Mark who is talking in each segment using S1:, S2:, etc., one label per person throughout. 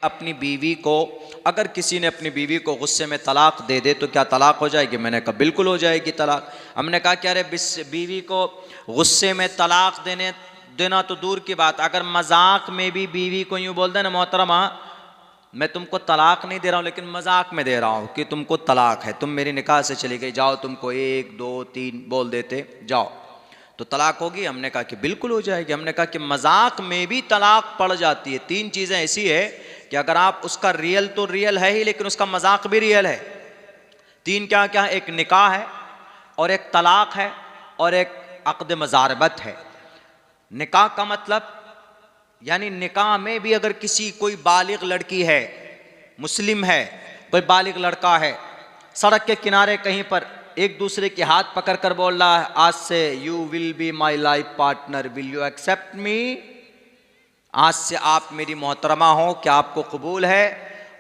S1: अपनी बीवी को, अगर किसी ने अपनी बीवी को गुस्से में तलाक दे दे तो क्या तलाक हो जाएगी? मैंने कहा बिल्कुल हो जाएगी तलाक। हमने कहा क्या रे बीवी को गुस्से में तलाक देना तो दूर की बात, अगर मजाक में भी बीवी को यूँ बोल देना मोहतरमा मैं तुमको तलाक नहीं दे रहा हूँ लेकिन मजाक में दे रहा हूँ कि तुमको तलाक है, तुम मेरी निकाह से चली गई, जाओ तुमको 1 2 3 बोल देते जाओ, तो तलाक होगी? हमने कहा कि बिल्कुल हो जाएगी। हमने कहा कि मजाक में भी तलाक पड़ जाती है। 3 चीज़ें ऐसी है कि अगर आप उसका रियल तो रियल है ही लेकिन उसका मजाक भी रियल है। 3 क्या क्या है? एक निकाह है और एक तलाक है और एक अक़्द मज़ारबत है। निकाह का मतलब यानी निकाह में भी अगर किसी कोई बालिग लड़की है, मुस्लिम है, कोई बालिग लड़का है, सड़क के किनारे कहीं पर एक दूसरे के हाथ पकड़ कर बोल रहा है आज से you will be my life partner, will you accept me, आज से आप मेरी मोहतरमा हो, क्या आपको कबूल है?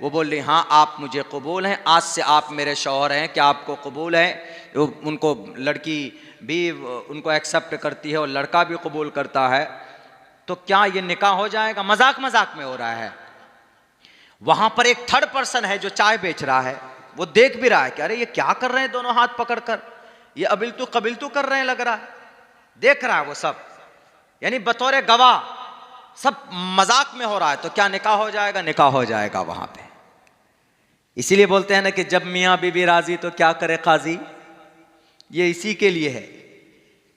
S1: वो बोल रही हाँ आप मुझे कबूल हैं, आज से आप मेरे शौहर हैं, क्या आपको कबूल है? उनको लड़की भी उनको एक्सेप्ट करती है और लड़का भी कबूल करता है, तो क्या ये निकाह हो जाएगा? मजाक मजाक में हो रहा है। वहां पर एक थर्ड पर्सन है जो चाय बेच रहा है, वो देख भी रहा है कि अरे ये क्या कर रहे हैं दोनों हाथ पकड़कर, ये अबिलतू कबिलतू कर रहे हैं लग रहा है, देख रहा है वो सब, यानी बतौर गवाह सब मजाक में हो रहा है, तो क्या निकाह हो जाएगा? निकाह हो जाएगा वहां पे। इसीलिए बोलते हैं ना कि जब मियाँ बीवी राजी तो क्या करे काजी, ये इसी के लिए है।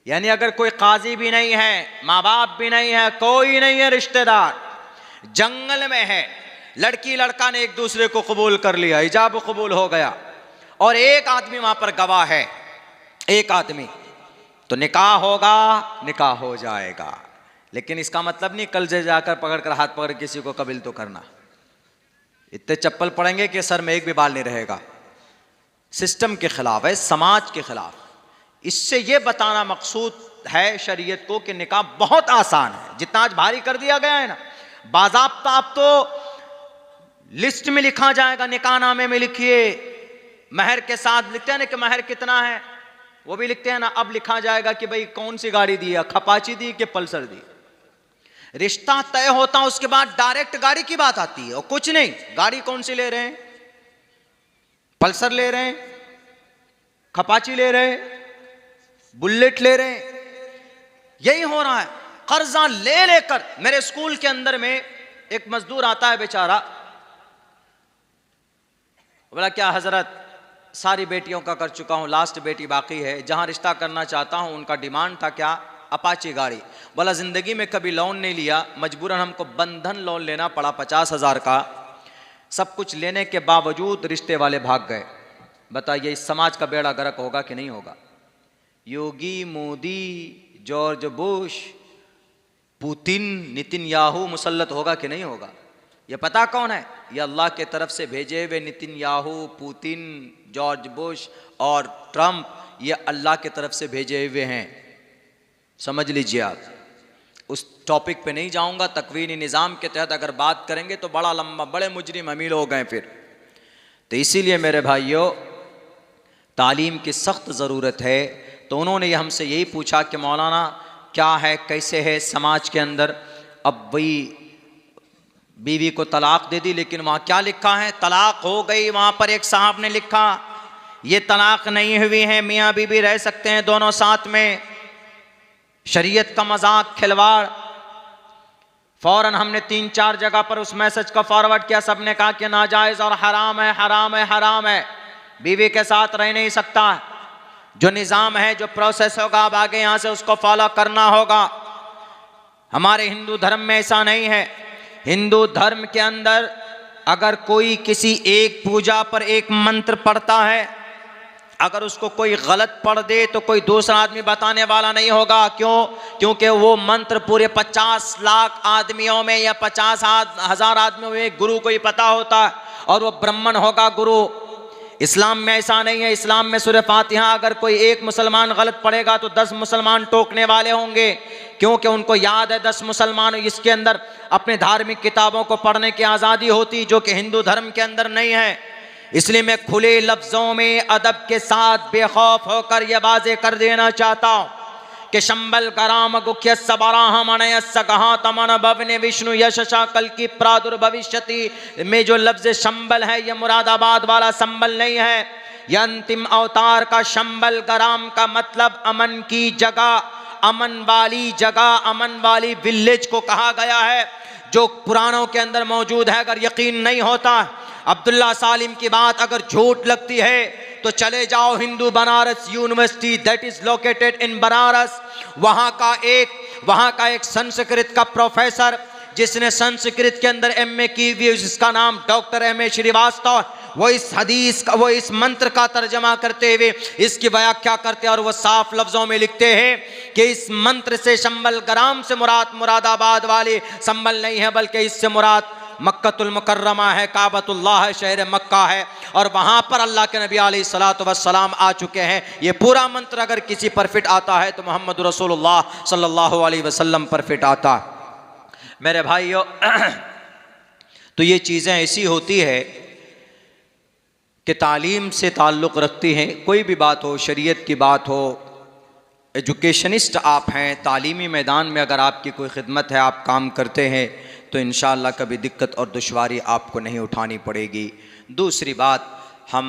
S1: यानी अगर कोई काजी भी नहीं है, माँ बाप भी नहीं है, कोई नहीं है रिश्तेदार, जंगल में है, लड़की लड़का ने एक दूसरे को कबूल कर लिया, इजाब कबूल हो गया और एक आदमी वहां पर गवाह है, एक आदमी, तो निकाह होगा, निकाह हो जाएगा। लेकिन इसका मतलब नहीं कल से जाकर पकड़कर हाथ पकड़ किसी को कबील तो करना, इतने चप्पल पड़ेंगे कि सर में एक भी बाल नहीं रहेगा। सिस्टम के खिलाफ है, समाज के खिलाफ। इससे यह बताना मकसूद है शरीयत को कि निकाह बहुत आसान है, जितना आज भारी कर दिया गया है ना, बाज़ाब्ता आप तो लिस्ट में लिखा जाएगा, निकाहनामे में लिखिए, महर के साथ लिखते हैं ना कि महर कितना है, वो भी लिखते हैं ना, अब लिखा जाएगा कि भाई कौन सी गाड़ी दी है, खपाची दी कि पल्सर दी। रिश्ता तय होता है, उसके बाद डायरेक्ट गाड़ी की बात आती है और कुछ नहीं, गाड़ी कौन सी ले रहे हैं, पल्सर ले रहे हैं, खपाची ले रहे हैं, बुलेट ले रहे हैं, यही हो रहा है। कर्जा ले लेकर, मेरे स्कूल के अंदर में एक मजदूर आता है बेचारा, बोला क्या हजरत सारी बेटियों का कर चुका हूं, लास्ट बेटी बाकी है, जहां रिश्ता करना चाहता हूं उनका डिमांड था क्या, अपाची गाड़ी। बोला जिंदगी में कभी लोन नहीं लिया, मजबूरन हमको बंधन लोन लेना पड़ा 50,000 का, सब कुछ लेने के बावजूद रिश्ते वाले भाग गए। बताइए इस समाज का बेड़ा गर्क होगा कि नहीं होगा? Yogi, Modi, George Bush, Putin, Netanyahu मुसल्लत होगा कि नहीं होगा? ये पता कौन है? ये अल्लाह के तरफ से भेजे हुए नेतन्याहू, पुतिन, जॉर्ज बुश और ट्रंप, ये अल्लाह के तरफ से भेजे हुए हैं, समझ लीजिए आप। उस टॉपिक पे नहीं जाऊंगा, तकवीनी निज़ाम के तहत अगर बात करेंगे तो बड़ा लंबा, बड़े मुजरिम अमीर हो गए फिर। तो इसीलिए मेरे भाइयों तालीम की सख्त ज़रूरत है। तो उन्होंने हमसे यही पूछा कि मौलाना क्या है, कैसे है समाज के अंदर, अब वही बीवी को तलाक दे दी, लेकिन वहाँ क्या लिखा है, तलाक हो गई, वहाँ पर एक साहब ने लिखा ये तलाक नहीं हुई है, मियाँ बीवी रह सकते हैं दोनों साथ में, शरीयत का मजाक, खिलवाड़। फौरन हमने 3-4 जगह पर उस मैसेज को फॉरवर्ड किया, सबने कहा कि नाजायज़ और हराम है, हराम है, हराम है, बीवी के साथ रह नहीं सकता। जो निज़ाम है, जो प्रोसेस होगा अब आगे यहाँ से उसको फॉलो करना होगा। हमारे हिंदू धर्म में ऐसा नहीं है। हिंदू धर्म के अंदर अगर कोई किसी एक पूजा पर एक मंत्र पढ़ता है, अगर उसको कोई गलत पढ़ दे तो कोई दूसरा आदमी बताने वाला नहीं होगा। क्यों? क्योंकि वो मंत्र पूरे 50 लाख आदमियों में या 50,000 आदमियों में गुरु को ही पता होता है और वो ब्राह्मण होगा गुरु। इस्लाम में ऐसा नहीं है। इस्लाम में सूरह फातिहा अगर कोई एक मुसलमान गलत पढ़ेगा तो 10 मुसलमान टोकने वाले होंगे, क्योंकि उनको याद है 10 मुसलमान इसके अंदर अपने धार्मिक किताबों को पढ़ने की आज़ादी होती, जो कि हिंदू धर्म के अंदर नहीं है। इसलिए मैं खुले लफ्ज़ों में अदब के साथ बेखौफ होकर यह वाज़ेह कर देना चाहता हूँ कि शंबल कराम गुख्य सबराह मनयस कहा तमन भवने विष्णु यशशा कल की प्रादुर्भविष्यति में जो लफ्ज शंबल है ये मुरादाबाद वाला संबल नहीं है, यह अंतिम अवतार का शंबल कराम का मतलब अमन की जगह, अमन वाली जगह, अमन वाली विलेज को कहा गया है, जो पुराणों के अंदर मौजूद है। अगर यकीन नहीं होता अब्दुल्ला सालिम की बात अगर झूठ लगती है तो चले जाओ Hindu Banaras university that is located in Banaras, वहाँ का एक संस्कृत का प्रोफेसर जिसने संस्कृत के अंदर एमए की हुई, जिसका नाम डॉक्टर एमए श्रीवास्तव, वो इस हदीस का, वो इस मंत्र का तर्जमा करते हुए इसकी व्याख्या करते हैं और वो साफ लफ्जों में लिखते हैं कि इस मंत्र से शंबल ग्राम से मुराद मुरादाबाद वाले संबल नहीं है, बल्कि इससे मुराद मक्कतुल मुकर्रमा है, काबतुल्लाह है, शहर मक्का है, और वहाँ पर अल्लाह के नबी अलैहिस्सलातु वस्सलाम आ चुके हैं। ये पूरा मंत्र अगर किसी पर फिट आता है तो मोहम्मद रसूलुल्लाह सल्लल्लाहु अलैहि वसल्लम पर फिट आता। मेरे भाइयों, तो ये चीज़ें ऐसी होती है कि तालीम से ताल्लुक़ रखती हैं। कोई भी बात हो, शरीयत की बात हो, एजुकेशनिस्ट आप हैं, तालीमी मैदान में अगर आपकी कोई खिदमत है, आप काम करते हैं, तो इंशाअल्लाह कभी दिक्कत और दुश्वारी आपको नहीं उठानी पड़ेगी। दूसरी बात, हम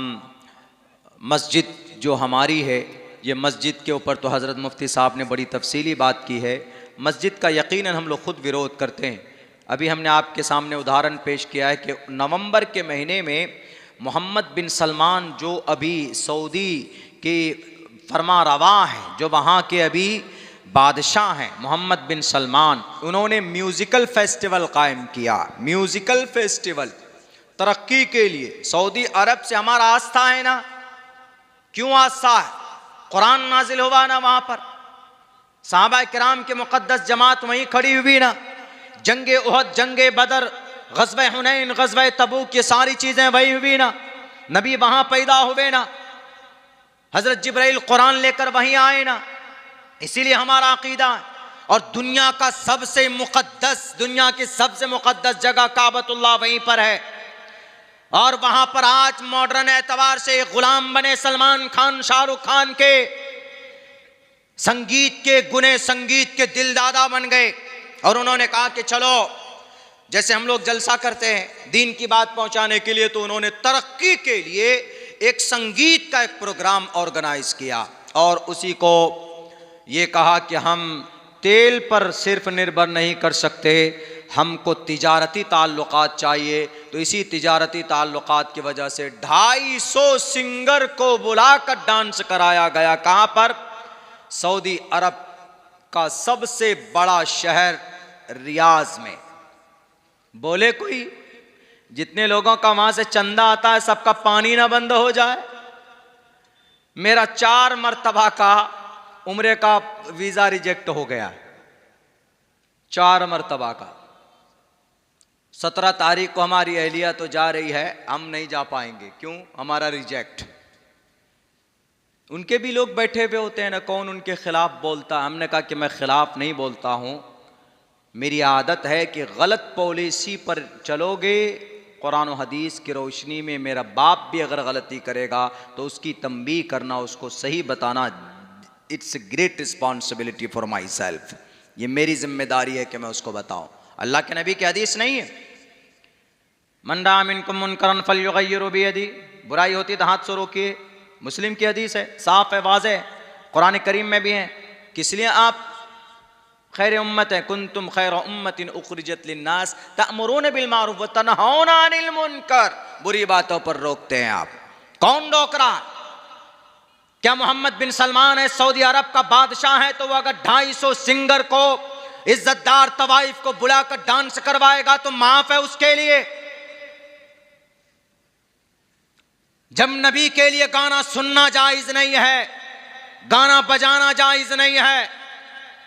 S1: मस्जिद जो हमारी है, ये मस्जिद के ऊपर तो हज़रत मुफ्ती साहब ने बड़ी तफसीली बात की है। मस्जिद का यकीनन हम लोग ख़ुद विरोध करते हैं। अभी हमने आपके सामने उदाहरण पेश किया है कि नवंबर के महीने में मोहम्मद बिन सलमान जो अभी सऊदी के फरमा रवा हैं, जो वहाँ के अभी बादशाह हैं मोहम्मद बिन सलमान, उन्होंने म्यूज़िकल फेस्टिवल कायम किया। म्यूज़िकल फेस्टिवल तरक्की के लिए। सऊदी अरब से हमारा आस्था है ना, क्यों आस्था है? कुरान नाजिल हुआ ना वहाँ पर, सहाबा किराम के मुक़द्दस जमात वहीं खड़ी हुई ना, जंगे उहद, जंगे बदर, ग़ज़वे हुनैन, ग़ज़वे तबूक, ये सारी चीज़ें वही हुई ना, नबी वहाँ पैदा हुए ना, हज़रत जिब्राइल कुरान लेकर वहीं आए ना, इसीलिए हमारा अक़ीदा है। और दुनिया का सबसे मुक़द्दस, दुनिया की सबसे मुक़द्दस जगह काबतुल्लाह वहीं पर है। और वहाँ पर आज मॉडर्न एतबार से ग़ुलाम बने सलमान खान, शाहरुख खान के, संगीत के गुने, संगीत के दिलदादा बन गए। और उन्होंने कहा कि चलो, जैसे हम लोग जलसा करते हैं दीन की बात पहुंचाने के लिए, तो उन्होंने तरक्की के लिए एक संगीत का एक प्रोग्राम ऑर्गेनाइज किया और उसी को ये कहा कि हम तेल पर सिर्फ निर्भर नहीं कर सकते, हमको तिजारती ताल्लुकात चाहिए। तो इसी तिजारती ताल्लुकात की वजह से 250 सिंगर को बुलाकर डांस कराया गया। कहाँ पर? सऊदी अरब का सबसे बड़ा शहर रियाज में। बोले कोई, जितने लोगों का वहां से चंदा आता है सबका पानी ना बंद हो जाए। मेरा 4 मरतबा का उम्रे का वीज़ा रिजेक्ट हो गया, 4 मरतबा का। 17 तारीख को हमारी अहलिया तो जा रही है, हम नहीं जा पाएंगे। क्यों? हमारा रिजेक्ट। उनके भी लोग बैठे हुए होते हैं ना, कौन उनके खिलाफ बोलता। हमने कहा कि मैं खिलाफ नहीं बोलता हूँ, मेरी आदत है कि गलत पॉलिसी पर चलोगे, कुरान और हदीस की रोशनी में मेरा बाप भी अगर गलती करेगा तो उसकी तंबीह करना, उसको सही बताना, it's a great responsibility for my self. ये मेरी जिम्मेदारी है कि मैं उसको बताऊं। अल्लाह के नबी की हदीस नहीं है, मन रआ मिनकुम मुनकरन फल्युगय्यिरहु बियदी, बुराई होती तो हाथ से रोकिए। मुस्लिम की हदीस है, साफ है, वाज़ेह है, कुरान करीम में भी है। किस लिए आप खैर उम्मत है, कुंतुम खैर उम्मतिन उखरिजत लिन्नास तअमुरून बिल मारूफ व तनहौना अनिल मुनकर, बुरी बातों पर रोकते हैं आप। कौन रोक रहा? क्या मोहम्मद बिन सलमान है, सऊदी अरब का बादशाह है, तो वो अगर 250 सिंगर को, इज्जतदार तवाइफ को बुलाकर डांस करवाएगा तो माफ है उसके लिए। जब नबी के लिए गाना सुनना जायज नहीं है, गाना बजाना जायज नहीं है,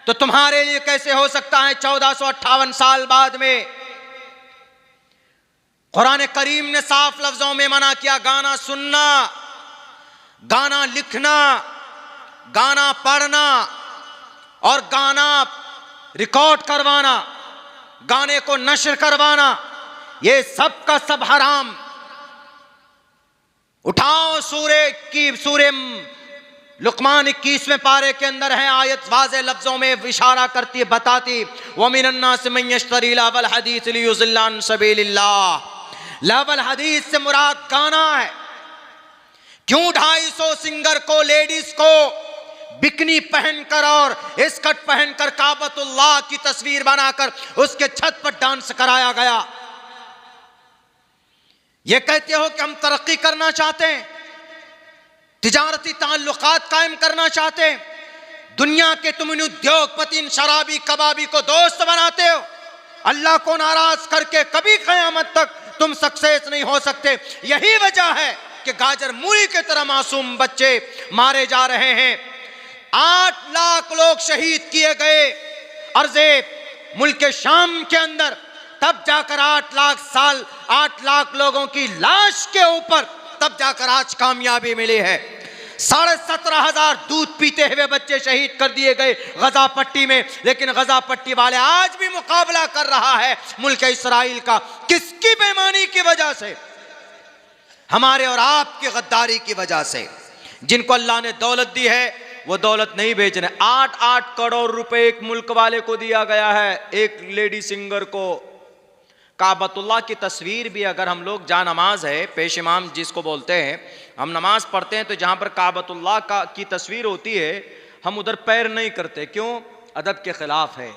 S1: तो तुम्हारे लिए कैसे हो सकता है 1458 साल बाद में? कुरान करीम ने साफ लफ्जों में मना किया गाना सुनना, गाना लिखना, गाना पढ़ना और गाना रिकॉर्ड करवाना, गाने को नश्र करवाना, ये सब का सब हराम। उठाओ सूरे लुकमान 21वें पारे के अंदर है, आयत वाज़े लफ्जों में इशारा करती है, बताती, व मिनन्नास मन यश्तरी लहवल हदीस लियुज़िल्ला अन सबीलिल्लाह। लहवल हदीस से मुराद गाना है। क्यों 250 सिंगर को, लेडीज को बिकनी पहनकर और स्कर्ट पहनकर काबतुल्लाह की तस्वीर बनाकर उसके छत पर डांस कराया गया? ये कहते हो कि हम तरक्की करना चाहते हैं, तिजारती ताल्लुकात कायम करना चाहते हैं, दुनिया के तुम इन उद्योगपति, इन शराबी कबाबी को दोस्त बनाते हो, अल्लाह को नाराज करके कभी क़यामत तक तुम सक्सेस नहीं हो सकते। यही वजह है कि गाजर मूली की तरह मासूम बच्चे मारे जा रहे हैं। 8 लाख लोग शहीद किए गए अर्ज़े मुल्क शाम के अंदर, तब जाकर 8 लाख लोगों की लाश के ऊपर तब जाकर आज कामयाबी मिली है। 17,500 दूध पीते हुए बच्चे शहीद कर दिए गए गजा पट्टी में, लेकिन गजा पट्टी वाले आज भी मुकाबला कर रहा है मुल्क इस्राइल का। किसकी बेईमानी की वजह से? हमारे और आपकी गद्दारी की वजह से। जिनको अल्लाह ने दौलत दी है वो दौलत नहीं बेचने। 8-8 करोड़ रुपए एक मुल्क वाले को दिया गया है, एक लेडी सिंगर को। काबतुल्लाह की तस्वीर भी अगर हम लोग, जहाँ नमाज है, पेश इमाम जिसको बोलते हैं, हम नमाज पढ़ते हैं तो जहाँ पर काबतुल्लाह की तस्वीर होती है हम उधर पैर नहीं करते। क्यों? अदब के खिलाफ है।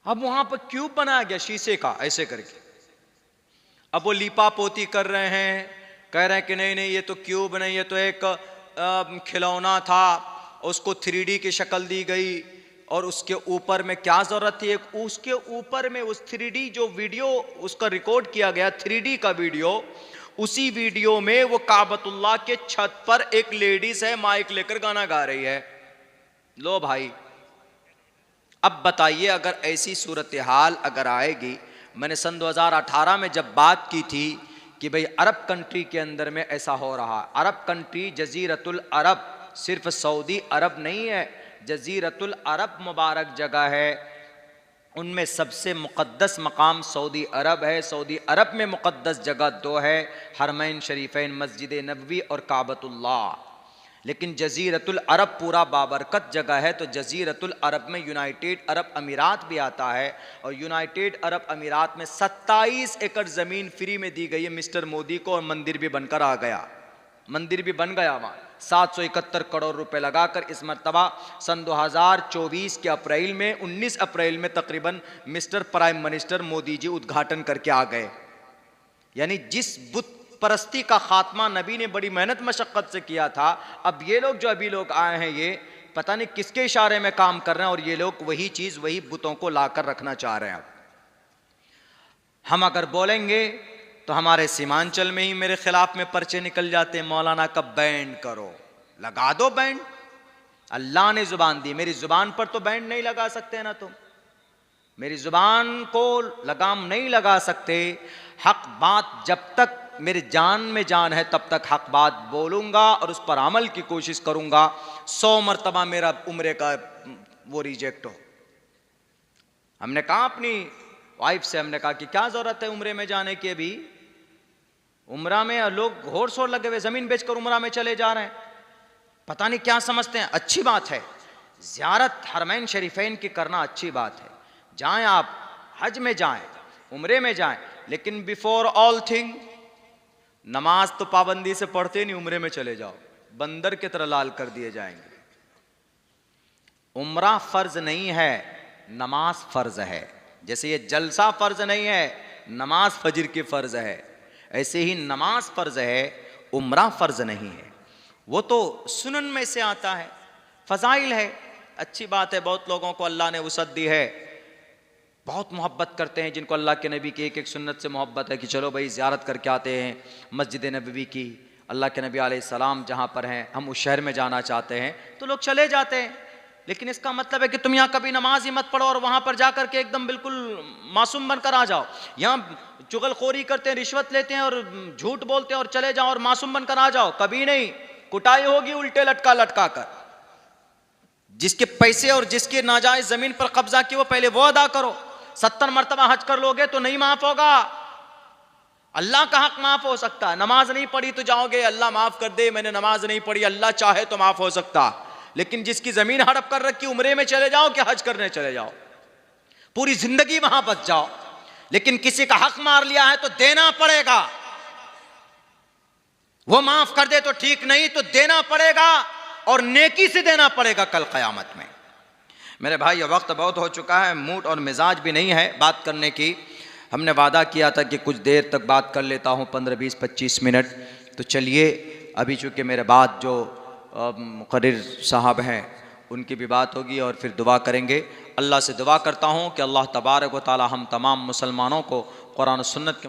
S1: अब वहां पर क्यूब बनाया गया शीशे का ऐसे करके, अब वो लीपा पोती कर रहे हैं, कह रहे हैं कि नहीं नहीं ये तो क्यूब नहीं, ये तो एक खिलौना था, उसको 3D की शक्ल दी गई और उसके ऊपर में क्या जरूरत थी, उसके ऊपर में उस 3D जो वीडियो उसका रिकॉर्ड किया गया 3D का वीडियो, उसी वीडियो में वो काबतुल्लाह के छत पर एक लेडीज है माइक लेकर गाना गा रही है। लो भाई, अब बताइए अगर ऐसी सूरत हाल अगर आएगी। मैंने सन 2018 में जब बात की थी कि भाई अरब कंट्री के अंदर में ऐसा हो रहा है। अरब कंट्री जजीरतुल अरब सिर्फ सऊदी अरब नहीं है, जजीरतुल अरब मुबारक जगह है, उनमें सबसे मुक़द्दस मकाम सऊदी अरब है। सऊदी अरब में मुक़द्दस जगह 2 है, हरमैन शरीफैन, मस्जिद नबवी और काबतुल्लाह। लेकिन जजीरतुल अरब पूरा बाबरकत जगह है, तो जजीरतुल अरब में यूनाइटेड अरब अमीरात भी आता है, और यूनाइटेड अरब अमीरात में 27 एकड़ ज़मीन फ्री में दी गई है मिस्टर मोदी को, और मंदिर भी बनकर आ गया, मंदिर भी बन गया वहाँ 771 करोड़ रुपए लगाकर। इस मरतबा सन 2024 के अप्रैल में 19 अप्रैल में तकरीबन mister prime minister Modi ji उद्घाटन करके आ गए। यानी जिस बुत परस्ती का खात्मा नबी ने बड़ी मेहनत मशक्क़त से किया था, अब ये लोग जो अभी लोग आए हैं ये पता नहीं किसके इशारे में काम कर रहे हैं, और ये लोग वही चीज़ वही बुतों को लाकर रखना चाह रहे हैं। हम अगर बोलेंगे तो हमारे सीमांचल में ही मेरे खिलाफ में पर्चे निकल जाते हैं, मौलाना का बैंड करो, लगा दो बैंड। अल्लाह ने जुबान दी, मेरी जुबान पर तो बैंड नहीं लगा सकते ना तुम, मेरी जुबान को लगाम नहीं लगा सकते। हक बात जब तक मेरी जान में जान है तब तक हक बात बोलूंगा और उस पर अमल की कोशिश करूंगा। 100 मरतबा मेरा उम्रे का वो रिजेक्ट हो। हमने कहा अपनी वाइफ से, हमने कहा कि क्या जरूरत है उम्रे में जाने की, अभी उम्रा में लोग घोर शोर लगे हुए, जमीन बेचकर उम्रा में चले जा रहे हैं, पता नहीं क्या समझते हैं। अच्छी बात है, ज़ियारत हरमैन शरीफैन की करना अच्छी बात है, जाएं आप, हज में जाएं, उम्रे में जाएं, लेकिन बिफोर ऑल थिंग नमाज तो पाबंदी से पढ़ते नहीं, उम्रे में चले जाओ, बंदर की तरह लाल कर दिए जाएंगे। उम्रा फर्ज नहीं है, नमाज फर्ज है। जैसे ये जलसा फर्ज नहीं है, नमाज फजर की फर्ज है, ऐसे ही नमाज फर्ज है, उम्रा फर्ज नहीं है। वो तो सुनन में से आता है, फजाइल है, अच्छी बात है। बहुत लोगों को अल्लाह ने वसअत दी है, बहुत मोहब्बत करते हैं, जिनको अल्लाह के नबी की एक एक सुन्नत से मोहब्बत है कि चलो भाई ज़ियारत करके आते हैं मस्जिद नबवी की। अल्लाह के नबी अलैहिस्सलाम जहाँ पर हैं, हम उस शहर में जाना चाहते हैं तो लोग चले जाते हैं। लेकिन इसका मतलब है कि तुम यहाँ कभी नमाज ही मत पढ़ो और वहाँ पर जाकर के एकदम बिल्कुल मासूम बनकर आ जाओ। यहाँ चुगलखोरी करते हैं, रिश्वत लेते हैं और झूठ बोलते हैं और चले जाओ और मासूम बनकर आ जाओ, कभी नहीं। कुटाई होगी उल्टे लटका लटका कर। जिसके पैसे और जिसके नाजायज ज़मीन पर कब्जा किया वो पहले वो अदा करो। 70 मरतबा हज कर लोगे तो नहीं माफ होगा। अल्लाह का हक माफ हो सकता है। नमाज नहीं पढ़ी तो जाओगे अल्लाह माफ कर दे, मैंने नमाज नहीं पढ़ी, अल्लाह चाहे तो माफ हो सकता। लेकिन जिसकी जमीन हड़प कर रखी, उम्रे में चले जाओ कि हज करने चले जाओ, पूरी जिंदगी वहां बच जाओ, लेकिन किसी का हक मार लिया है तो देना पड़ेगा। वो माफ कर दे तो ठीक, नहीं तो देना पड़ेगा, और नेकी से देना पड़ेगा कल क़यामत में। मेरे भाई वक्त बहुत हो चुका है, मूड और मिजाज भी नहीं है बात करने की। हमने वादा किया था कि कुछ देर तक बात कर लेता हूँ, 15, 20, 25 मिनट। तो चलिए, अभी चूँकि मेरे बाद जो मुक़र्रिर साहब हैं उनकी भी बात होगी और फिर दुआ करेंगे। अल्लाह से दुआ करता हूँ कि अल्लाह तबारक व तआला हम तमाम मुसलमानों को कुरान और सुन्नत के